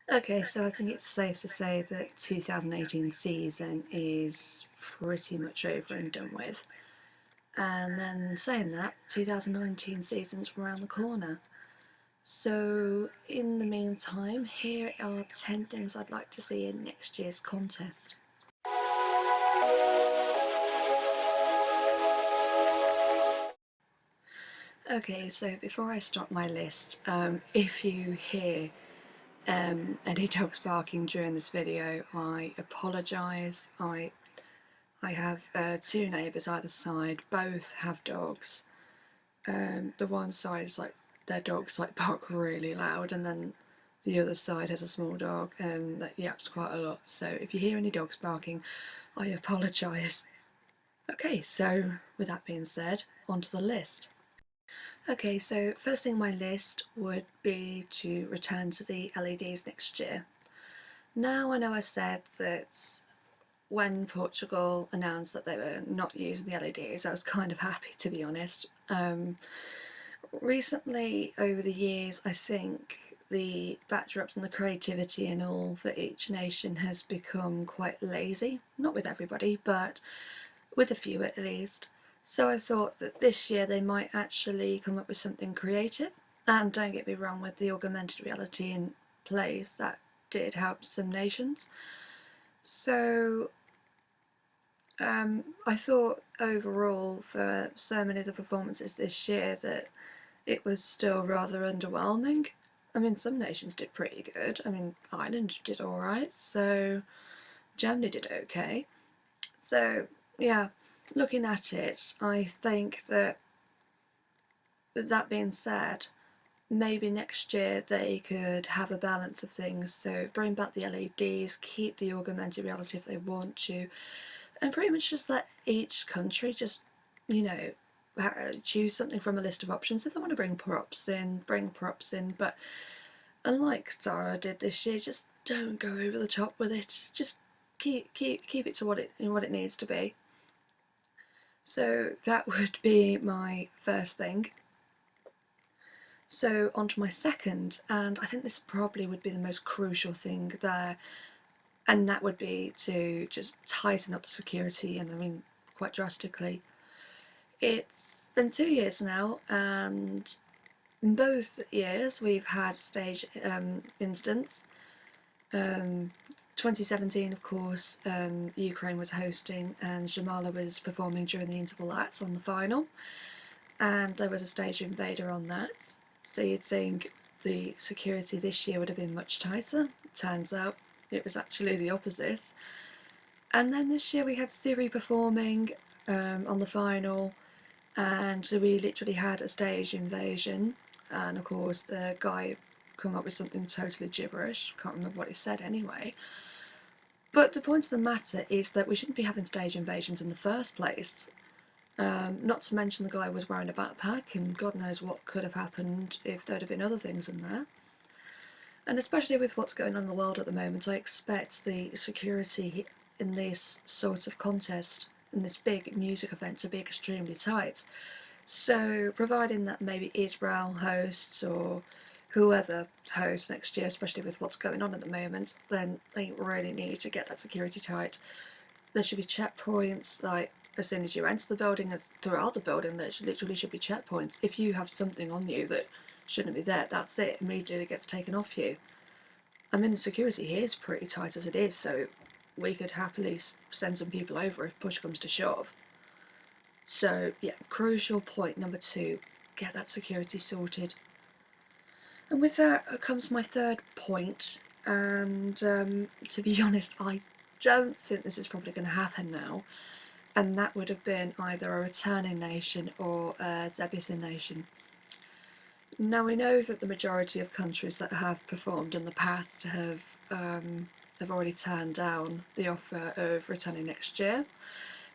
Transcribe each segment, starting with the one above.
Okay, so I think it's safe to say that 2018 season is pretty much over and done with. And then saying that, 2019 season's around the corner. So in the meantime, here are 10 things I'd like to see in next year's contest. Okay, so before I start my list, if you hear any dogs barking during this video, I apologise. I have two neighbours either side, both have dogs. The one side is like, their dogs like bark really loud, and then the other side has a small dog that yaps quite a lot. So if you hear any dogs barking, I apologise. Okay, so with that being said, onto the list. Okay, so first thing on my list would be to return to the LEDs next year. Now I know I said that when Portugal announced that they were not using the LEDs, I was kind of happy, to be honest. Recently, over the years, I think the backdrops and the creativity and all for each nation has become quite lazy. Not with everybody, but with a few at least. So I thought that this year they might actually come up with something creative. And don't get me wrong, with the augmented reality in place, that did help some nations. So I thought overall for so many of the performances this year that it was still rather underwhelming. I mean, some nations did pretty good. I mean, Ireland did alright, so Germany did okay. So, yeah, looking at it, I think that, with that being said, maybe next year they could have a balance of things. So bring back the LEDs, keep the augmented reality if they want to, and pretty much just let each country just, you know, choose something from a list of options. If they want to bring props in, bring props in, but unlike Zara did this year, just don't go over the top with it. Just keep it to what it needs to be. So that would be my first thing. So on to my second, and I think this probably would be the most crucial thing there, and that would be to just tighten up the security, and I mean quite drastically. It's been 2 years now, and in both years we've had stage incidents. 2017, of course, Ukraine was hosting and Jamala was performing during the interval acts on the final, and there was a stage invader on that. So you'd think the security this year would have been much tighter. Turns out it was actually the opposite. And then this year we had Siri performing on the final, and we literally had a stage invasion. And of course, the guy come up with something totally gibberish. Can't remember what he said anyway. But the point of the matter is that we shouldn't be having stage invasions in the first place. Not to mention the guy was wearing a backpack, and God knows what could have happened if there'd have been other things in there. And especially with what's going on in the world at the moment, I expect the security in this sort of contest, in this big music event, to be extremely tight. So providing that maybe Israel hosts or whoever hosts next year, especially with what's going on at the moment, then they really need to get that security tight. There should be checkpoints, like as soon as you enter the building and throughout the building, there literally should be checkpoints. If you have something on you that shouldn't be there, that's it, immediately it gets taken off you. I mean, the security here is pretty tight as it is, so we could happily send some people over if push comes to shove. So yeah, crucial point number 2, get that security sorted. And with that comes my third point, and to be honest, I don't think this is probably going to happen now, and that would have been either a returning nation or a debuting nation. Now we know that the majority of countries that have performed in the past have already turned down the offer of returning next year.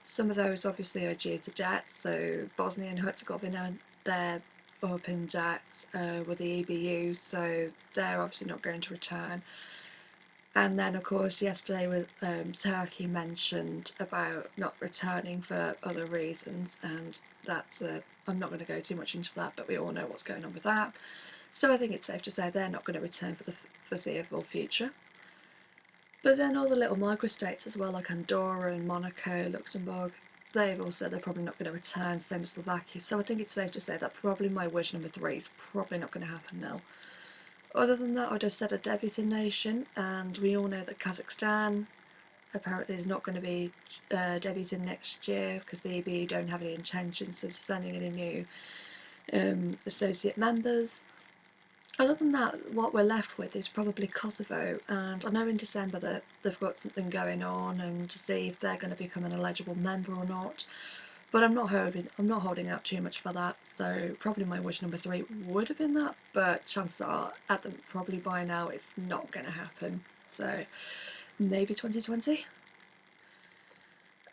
Some of those obviously are due to debt, so Bosnia and Herzegovina, they're up in debt with the EBU, so they're obviously not going to return. And then, of course, yesterday was Turkey mentioned about not returning for other reasons, and that's I'm not going to go too much into that, but we all know what's going on with that. So I think it's safe to say they're not going to return for foreseeable future. But then all the little microstates as well, like Andorra and Monaco, Luxembourg, they've all said they're probably not going to return, same as Slovakia. So I think it's safe to say that probably my wish number 3 is probably not going to happen now. Other than that, I just said a debuting nation, and we all know that Kazakhstan apparently is not going to be debuting next year because the EB don't have any intentions of sending any new associate members. Other than that, what we're left with is probably Kosovo, and I know in December that they've got something going on and to see if they're going to become an eligible member or not. But I'm not holding out too much for that, so probably my wish number 3 would have been that, but chances are, probably by now, it's not going to happen. So maybe 2020.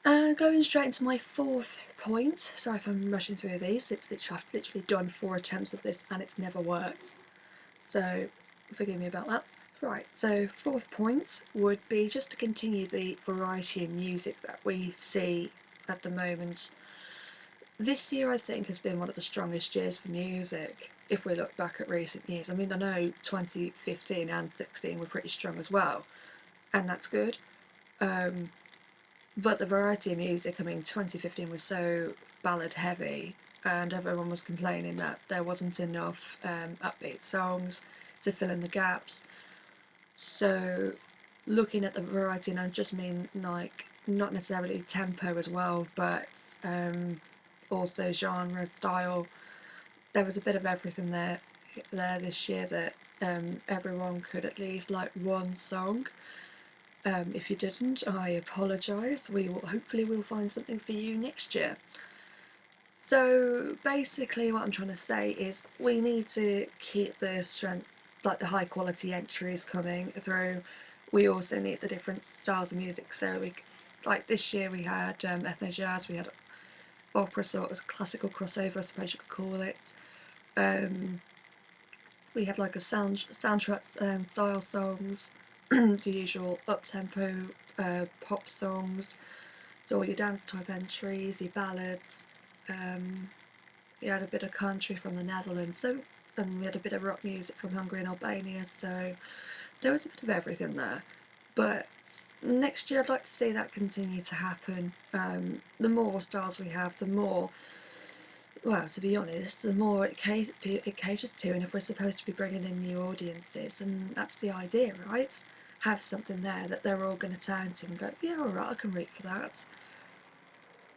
And going straight into my 4th point. Sorry if I'm rushing through these. I've literally done 4 attempts of this and it's never worked. So forgive me about that. Right, so 4th point would be just to continue the variety in music that we see at the moment. This year I think has been one of the strongest years for music, if we look back at recent years. I mean, I know 2015 and 16 were pretty strong as well, and that's good. But the variety of music, I mean, 2015 was so ballad heavy, and everyone was complaining that there wasn't enough upbeat songs to fill in the gaps. So looking at the variety, and I just mean like not necessarily tempo as well, but also genre, style. There was a bit of everything there this year that everyone could at least like one song. If you didn't, I apologise. Hopefully we'll find something for you next year. So basically what I'm trying to say is we need to keep the strength, like the high quality entries coming through. We also need the different styles of music. So like this year we had ethno jazz, we had opera, sort of classical crossover, I suppose you could call it. We had like a soundtrack style songs, the usual up-tempo pop songs, so all your dance type entries, your ballads. We had a bit of country from the Netherlands, and we had a bit of rock music from Hungary and Albania, so there was a bit of everything there. But next year I'd like to see that continue to happen. The more stars we have, the more, well, to be honest, the more it caters to, and if we're supposed to be bringing in new audiences, and that's the idea, right? Have something there that they're all going to turn to and go, yeah, alright, I can root for that.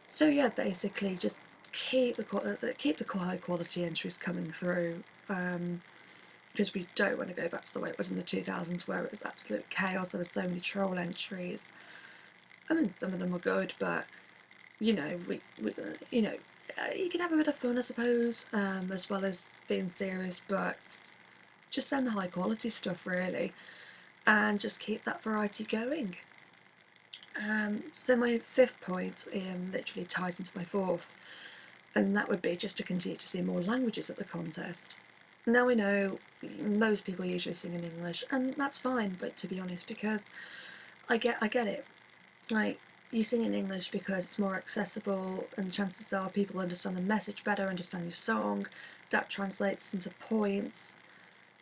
So yeah, basically just keep the high quality entries coming through, because we don't want to go back to the way it was in the 2000s where it was absolute chaos. There were so many troll entries. I mean, some of them were good, but you know, you can have a bit of fun, I suppose, as well as being serious, but just send the high quality stuff really, and just keep that variety going. So my 5th point literally ties into my 4th, and that would be just to continue to see more languages at the contest. Now we know most people usually sing in English, and that's fine, but to be honest, because I get it, like, you sing in English because it's more accessible, and chances are people understand the message better, understand your song, that translates into points,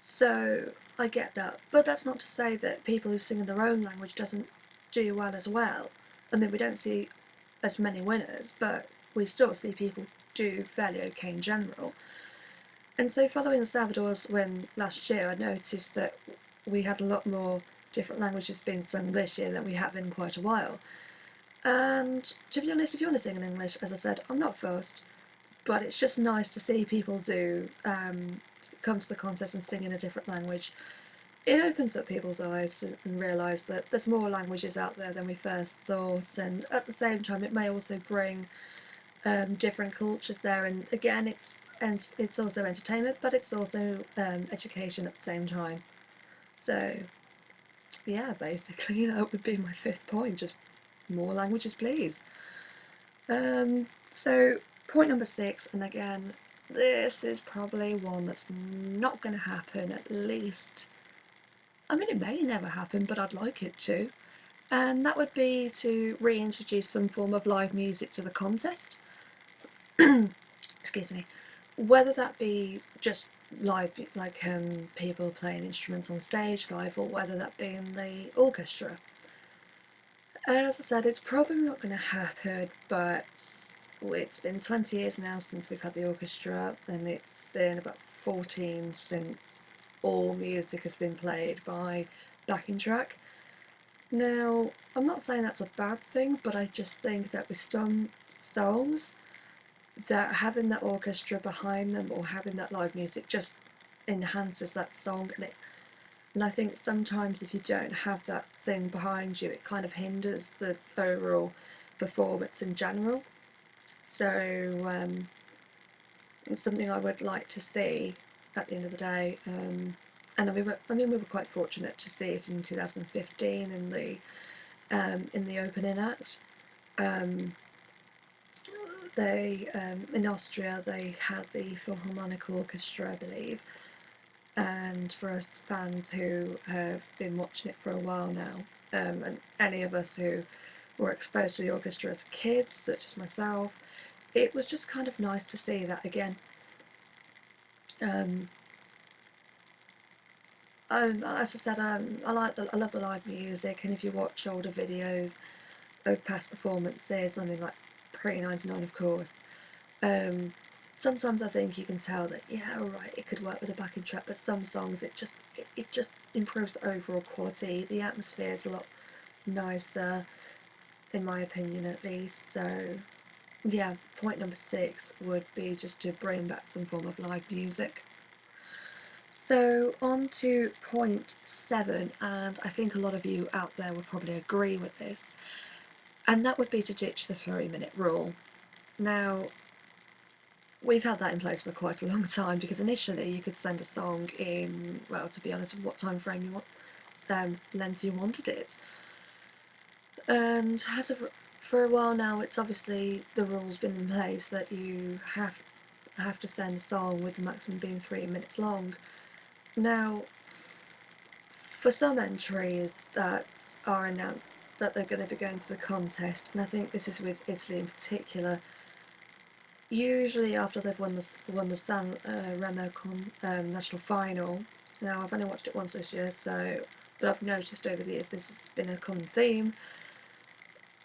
so I get that. But that's not to say that people who sing in their own language doesn't do well as well. I mean, we don't see as many winners, but we still see people do fairly okay in general. And so following Salvador's win last year, I noticed that we had a lot more different languages being sung this year than we have in quite a while. And to be honest, if you want to sing in English, as I said, I'm not fussed, but it's just nice to see people come to the contest and sing in a different language. It opens up people's eyes and realise that there's more languages out there than we first thought, and at the same time it may also bring different cultures there, and again it's also entertainment, but it's also education at the same time. So yeah, basically that would be my 5th point, just more languages please. So point number 6, and again this is probably one that's not going to happen, at least, I mean, it may never happen, but I'd like it to, and that would be to reintroduce some form of live music to the contest. Excuse me. Whether that be just live, like people playing instruments on stage live, or whether that be in the orchestra. As I said, it's probably not going to happen, but it's been 20 years now since we've had the orchestra, and it's been about 14 since all music has been played by backing track. Now, I'm not saying that's a bad thing, but I just think that with some songs, that having that orchestra behind them or having that live music just enhances that song, and I think sometimes if you don't have that thing behind you, it kind of hinders the overall performance in general. So it's something I would like to see at the end of the day. And we were quite fortunate to see it in 2015 in the opening act. They in Austria they had the Philharmonic Orchestra, I believe, and for us fans who have been watching it for a while now, and any of us who were exposed to the orchestra as kids, such as myself, it was just kind of nice to see that again. As I said, I love the live music, and if you watch older videos of past performances, I mean like pre-99 of course, sometimes I think you can tell that, yeah, alright, it could work with a backing track, but some songs it just improves the overall quality. The atmosphere is a lot nicer, in my opinion at least. So yeah, point number 6 would be just to bring back some form of live music. So on to point 7, and I think a lot of you out there would probably agree with this, and that would be to ditch the 3-minute rule. Now, we've had that in place for quite a long time, because initially you could send a song in, well, to be honest, what time frame you want, length you wanted it. And for a while now, it's obviously the rule's been in place that you have to send a song with the maximum being 3 minutes long. Now, for some entries that are announced that they're going to be going to the contest, and I think this is with Italy in particular, usually after they've won the San Remo national final. Now, I've only watched it once this year, but I've noticed over the years this has been a common theme.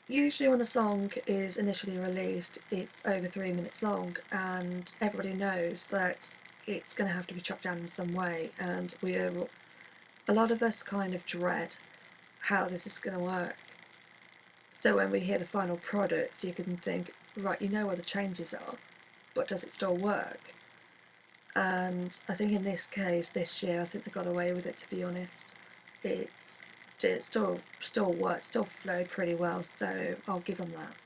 Usually when the song is initially released, it's over 3 minutes long, and everybody knows that it's going to have to be chopped down in some way, and a lot of us kind of dread how this is going to work. So when we hear the final product, you can think, right, you know where the changes are, but does it still work? And I think in this case, this year, I think they got away with it, to be honest. It still worked, still flowed pretty well, so I'll give them that.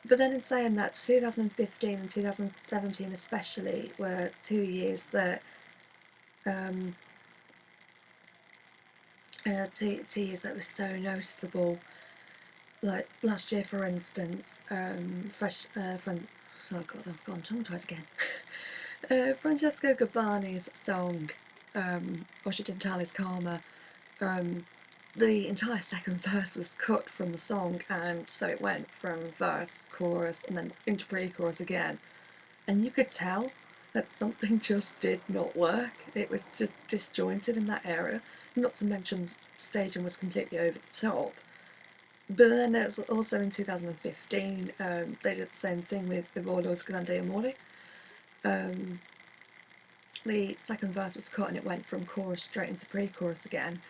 But then in saying that, 2015 and 2017 especially were 2 years that two years that were so noticeable. Like last year, for instance, oh god, I've gone tongue-tied again. Francesco Gabbani's song, Occidentale's Karma, the entire second verse was cut from the song, and so it went from verse, chorus, and then into pre-chorus again. And you could tell that something just did not work. It was just disjointed in that area. Not to mention, staging was completely over the top. But then there's also in 2015, they did the same thing with the Warlords Grande Amore. The second verse was cut and it went from chorus straight into pre-chorus again.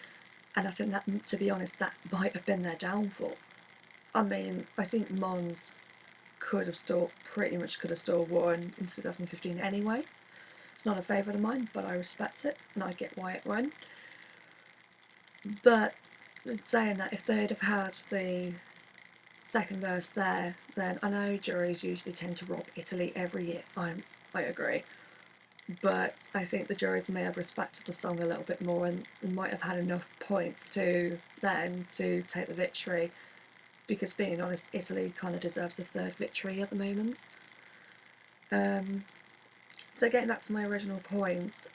And I think that, to be honest, that might have been their downfall. I mean, I think Mons pretty much could have still won in 2015 anyway. It's not a favourite of mine, but I respect it and I get why it won. But saying that, if they'd have had the second verse there, then I know juries usually tend to rob Italy every year. I agree. But I think the juries may have respected the song a little bit more and might have had enough points to take the victory, because being honest, Italy kind of deserves a third victory at the moment. So getting back to my original points,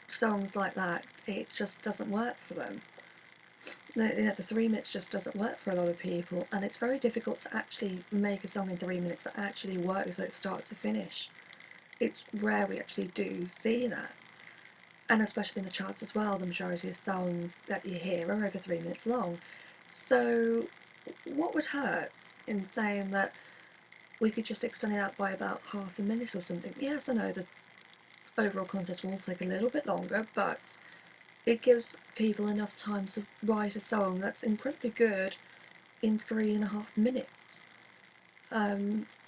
songs like that, it just doesn't work for them. The 3 minutes just doesn't work for a lot of people, and it's very difficult to actually make a song in 3 minutes that actually works, so it start to finish. it's rare we actually do see that. And especially in the charts as well, the majority of songs that you hear are over 3 minutes long. So what would hurt in saying that we could just extend it out by about half a minute or something? Yes, I know the overall contest will take a little bit longer, but it gives people enough time to write a song that's incredibly good in 3.5 minutes.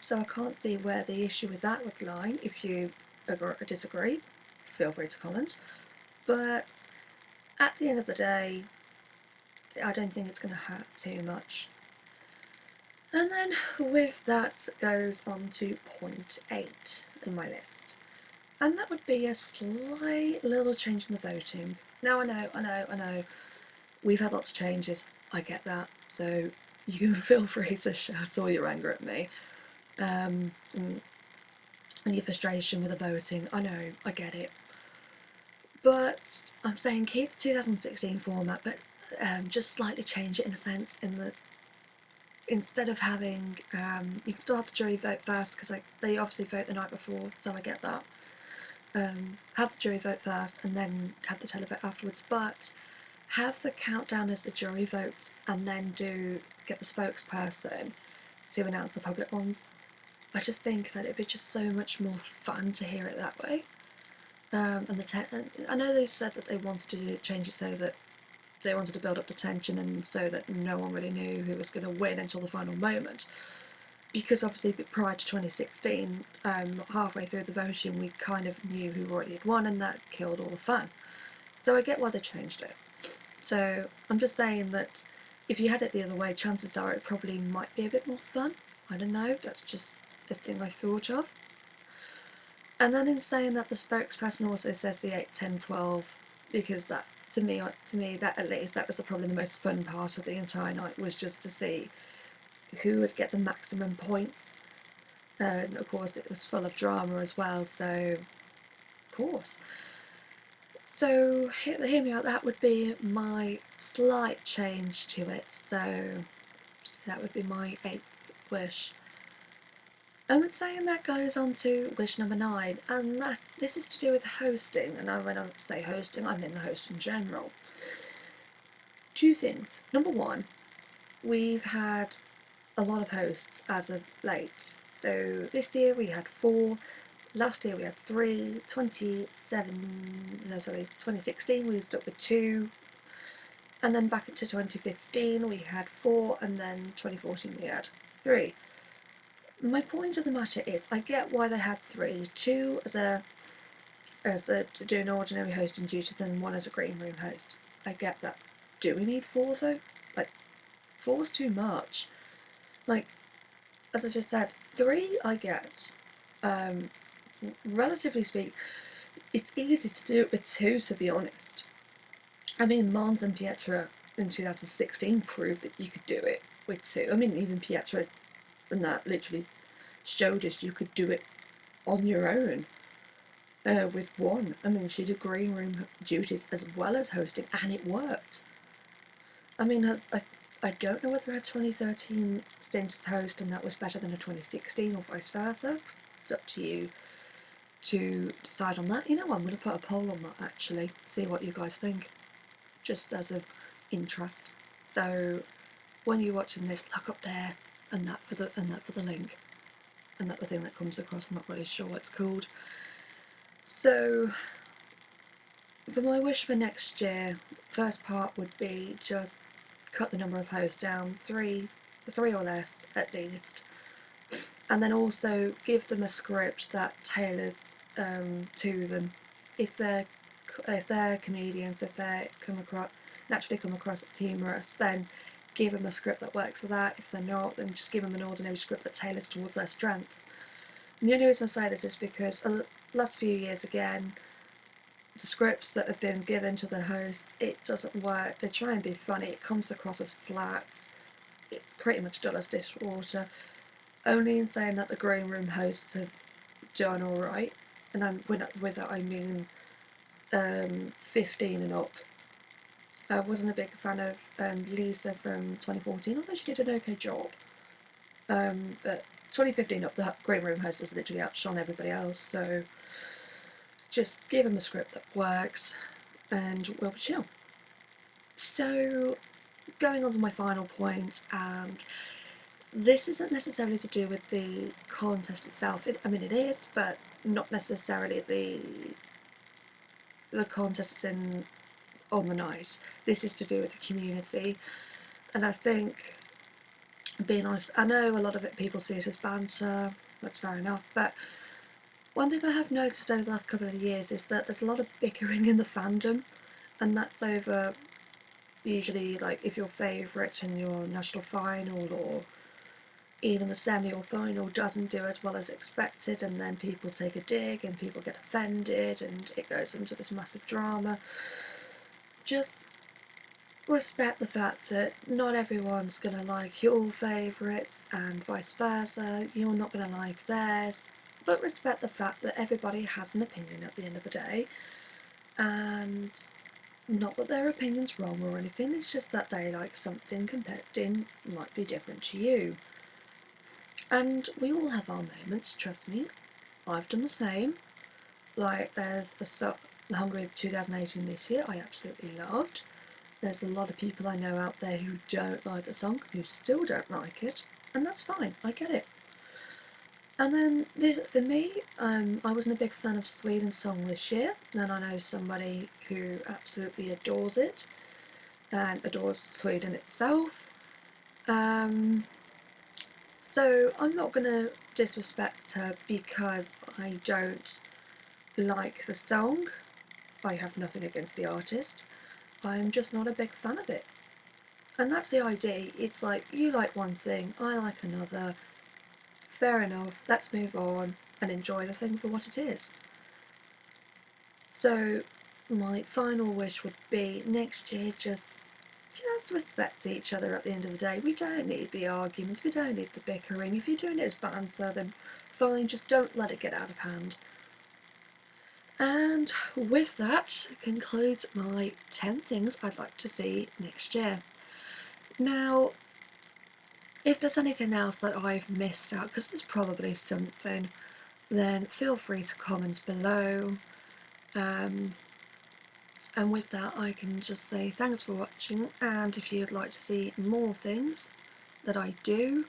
So I can't see where the issue with that would lie. If you agree or disagree, feel free to comment. But at the end of the day, I don't think it's going to hurt too much. And then with that goes on to point 8 in my list. And that would be a slight little change in the voting. Now I know, we've had lots of changes, I get that, so you can feel free to shout all your anger at me. And your frustration with the voting, I know, I get it. But I'm saying keep the 2016 format, but just slightly change it in a sense, in that instead of having, you can still have the jury vote first, because they obviously vote the night before, so I get that. Have the jury vote first and then have the televote afterwards, but have the countdown as the jury votes and then get the spokesperson to announce the public ones. I just think that it'd be just so much more fun to hear it that way. And I know they said that they wanted to change it so that they wanted to build up the tension and so that no one really knew who was going to win until the final moment. Because obviously prior to 2016, halfway through the voting, we kind of knew who already had won, and that killed all the fun. So I get why they changed it. So I'm just saying that if you had it the other way, chances are it probably might be a bit more fun. I don't know, that's just a thing I thought of. And then in saying that, the spokesperson also says the 8, 10, 12, because that, to me, that at least, that was probably the most fun part of the entire night, was just to see who would get the maximum points. And of course it was full of drama as well, so of course. So hear me out, that would be my slight change to it, so that would be my 8th wish. And with saying that goes on to wish number 9, and this is to do with hosting, and when I say hosting, I mean the host in general. 2 things. Number 1, we've had a lot of hosts as of late. So this year we had 4, last year we had 3, 2016 we stuck with 2, and then back into 2015 we had 4, and then 2014 we had 3. My point of the matter is, I get why they had 3, 2 as doing ordinary hosting duties and 1 as a green room host. I get that. Do we need 4 though? Like, 4's too much. Like, as I just said, 3 I get. Relatively speaking, it's easy to do it with 2, to be honest. I mean, Mons and Pietra in 2016 proved that you could do it with 2. I mean, even Pietra and that literally showed us you could do it on your own with 1. I mean, she did green room duties as well as hosting, and it worked. I mean, I don't know whether her 2013 stint as host and that was better than a 2016 or vice versa. It's up to you to decide on that. You know, I'm going to put a poll on that actually, see what you guys think, just as of interest. So when you're watching this, look up there and that for the link, and that the thing that comes across. I'm not really sure what it's called. So for my wish for next year, first part would be just cut the number of hosts down, 3 or less at least, and then also give them a script that tailors to them. If they're comedians, if they naturally come across as humorous, then give them a script that works for that. If they're not, then just give them an ordinary script that tailors towards their strengths. And the only reason I say this is because last few years, again, the scripts that have been given to the hosts, it doesn't work. They try and be funny, it comes across as flat, it's pretty much dull as dishwater. Only in saying that the green room hosts have done alright, and with that I mean 15 and up. I wasn't a big fan of Lisa from 2014, although she did an okay job. But 2015 up, the Green Room host has literally outshone everybody else, so just give them a script that works and we'll be chill. So going on to my final point, and this isn't necessarily to do with the contest itself. I mean, it is, but not necessarily the contest it's in on the night. This is to do with the community, and I think, being honest, I know a lot of it people see it as banter. That's fair enough, but one thing I have noticed over the last couple of years is that there's a lot of bickering in the fandom, and that's over usually like if your favourite in your national final or even the semi or final doesn't do as well as expected, and then people take a dig and people get offended and it goes into this massive drama. Just respect the fact that not everyone's going to like your favourites and vice versa, you're not going to like theirs, but respect the fact that everybody has an opinion at the end of the day, and not that their opinion's wrong or anything, it's just that they like something competing might be different to you. And we all have our moments, trust me. I've done the same. Like, there's a Hungary 2018 this year I absolutely loved. There's a lot of people I know out there who don't like the song, who still don't like it, and that's fine, I get it. And then, for me, I wasn't a big fan of Sweden's song this year, and I know somebody who absolutely adores it, and adores Sweden itself. So I'm not going to disrespect her because I don't like the song. I have nothing against the artist. I'm just not a big fan of it. And that's the idea. It's like, you like one thing, I like another. Fair enough, let's move on and enjoy the thing for what it is. So my final wish would be next year just respect each other at the end of the day. We don't need the arguments, we don't need the bickering. If you're doing it as banter, then fine, just don't let it get out of hand. And with that concludes my 10 things I'd like to see next year. Now, if there's anything else that I've missed out, because there's probably something, then feel free to comment below. And with that, I can just say thanks for watching, and if you'd like to see more things that I do,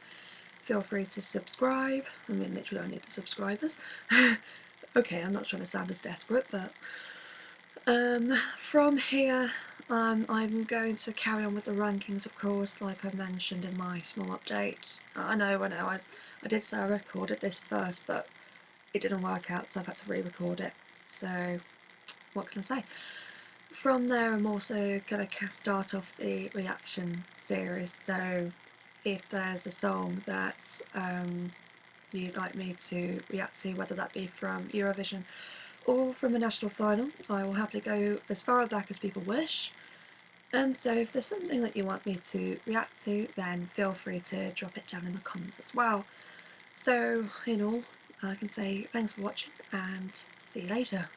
feel free to subscribe. I mean, literally I need the subscribers. Okay, I'm not trying to sound as desperate, but from here, I'm going to carry on with the rankings, of course, like I mentioned in my small update. I know, I did say I recorded this first, but it didn't work out, so I've had to re-record it. So, what can I say? From there, I'm also going to start off the reaction series, so if there's a song that you'd like me to react to, whether that be from Eurovision or from a national final, I will happily go as far back as people wish. And so if there's something that you want me to react to, then feel free to drop it down in the comments as well. So, in all, I can say thanks for watching and see you later.